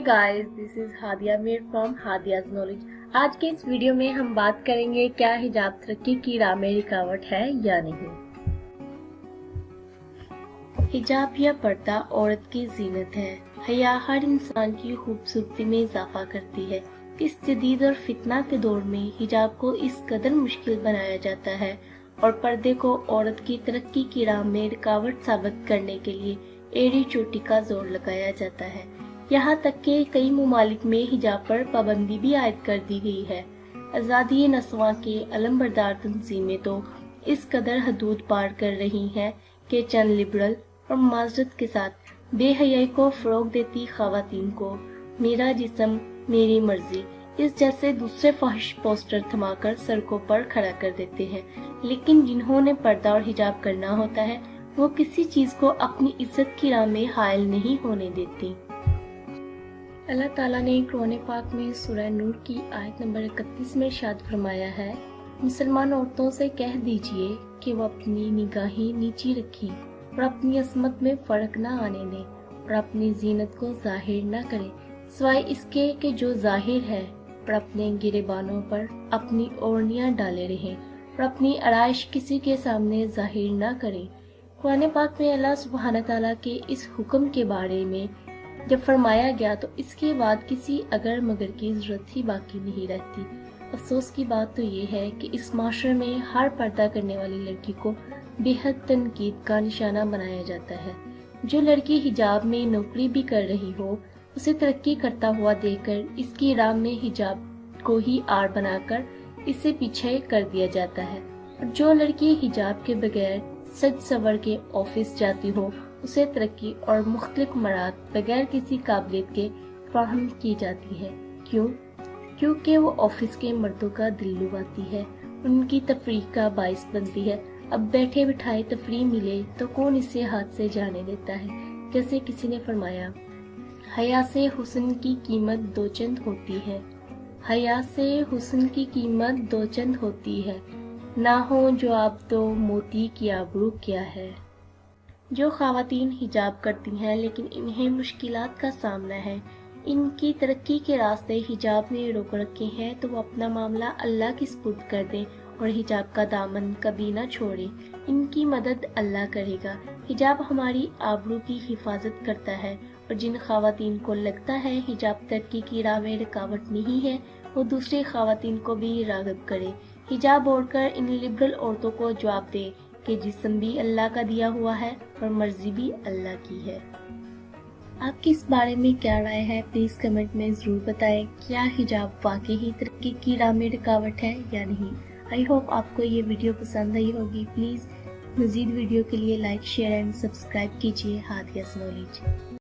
Guys, this is Hadia Mir from Hadia's knowledge. आज के इस वीडियो में हम बात करेंगे क्या हिजाब तरक्की की राह में रुकावट है या नहीं। हिजाब या पर्दा औरत की जीनत है। हया हर इंसान की खूबसूरती में इजाफा करती है। इस जदीद और फितना के दौर में हिजाब को इस कदर मुश्किल बनाया जाता है और पर्दे को औरत की तरक्की की राह में रुकावट साबित करने के लिए एड़ी चोटी का जोर लगाया जाता है। यहाँ तक कि कई मुमालिक में हिजाब पर पाबंदी भी आयद कर दी गई है। आज़ादी नस्वां के अलमबरदार तंजीमें तो इस कदर हदूद पार कर रही हैं कि चंद लिबरल और माजरत के साथ बेहयाई को फरोग देती खवातीन को मेरा जिस्म मेरी मर्जी इस जैसे दूसरे फाहिश पोस्टर थमाकर सड़कों पर खड़ा कर देते हैं। लेकिन जिन्होंने पर्दा और हिजाब करना होता है वो किसी चीज को अपनी इज्जत की राह में हायल नहीं होने देती। अल्लाह ताला ने कुरान पाक में सूरह नूर की आयत नंबर 31 में इरशाद फरमाया है, मुसलमान औरतों से कह दीजिए कि वो अपनी निगाहें नीची रखें और अपनी असमत में फर्क न आने दें और अपनी जीनत को जाहिर न करें सिवाय इसके कि जो जाहिर है, और अपने गिरेबानों पर अपनी ओढ़नियां डाले रहें और अपनी आराइश किसी के सामने जाहिर न करें। कुरान पाक में अल्लाह सुब्हान ताला के इस हुक्म के बारे में जब फरमाया गया तो इसके बाद किसी अगर मगर की जरूरत ही बाकी नहीं रहती। अफसोस की बात तो ये है कि इस माशरे में हर पर्दा करने वाली लड़की को बेहद तनकीद का निशाना बनाया जाता है। जो लड़की हिजाब में नौकरी भी कर रही हो उसे तरक्की करता हुआ देखकर इसकी राह में हिजाब को ही आड़ बनाकर इसे पीछे कर दिया जाता है, और जो लड़की हिजाब के बगैर सज सवर के ऑफिस जाती हो उसे तरक्की और मुख्तलिफ मराद बगैर किसी काबिलियत के फराहम की जाती है। क्यों? क्योंकि वो ऑफिस के मर्दों का दिल लुभाती है, उनकी तफरीह का बाइस बनती है। अब बैठे बिठाए तफरीह मिले तो कौन इसे हाथ से जाने देता है। जैसे किसी ने फरमाया, हया से हुस्न की कीमत दो चंद होती है, हया से हुस्न की कीमत दो चंद होती है, ना हो जो आप तो मोती की आबरू क्या है। जो ख़वातीन हिजाब करती हैं लेकिन इन्हें मुश्किलात का सामना है, इनकी तरक्की के रास्ते हिजाब ने रोक रखे हैं, तो वो अपना मामला अल्लाह की सुपुर्द कर दें और हिजाब का दामन कभी ना छोड़ें। इनकी मदद अल्लाह करेगा। हिजाब हमारी आबरू की हिफाजत करता है और जिन ख़वातीन को लगता है हिजाब तरक्की की राह में रुकावट नहीं है वो दूसरी ख़वातीन को भी राग़िब करे। हिजाब ओढ़कर इन लिबरल औरतों को जवाब दे कि जिस्म भी अल्लाह का दिया हुआ है और मर्जी भी अल्लाह की है। आपकी इस बारे में क्या राय है, प्लीज कमेंट में जरूर बताएं। क्या हिजाब वाकई ही तरक्की की राह में रुकावट है या नहीं। आई होप आपको ये वीडियो पसंद आई होगी। प्लीज मजीद वीडियो के लिए लाइक शेयर एंड सब्सक्राइब कीजिए हादियाज नॉलेज।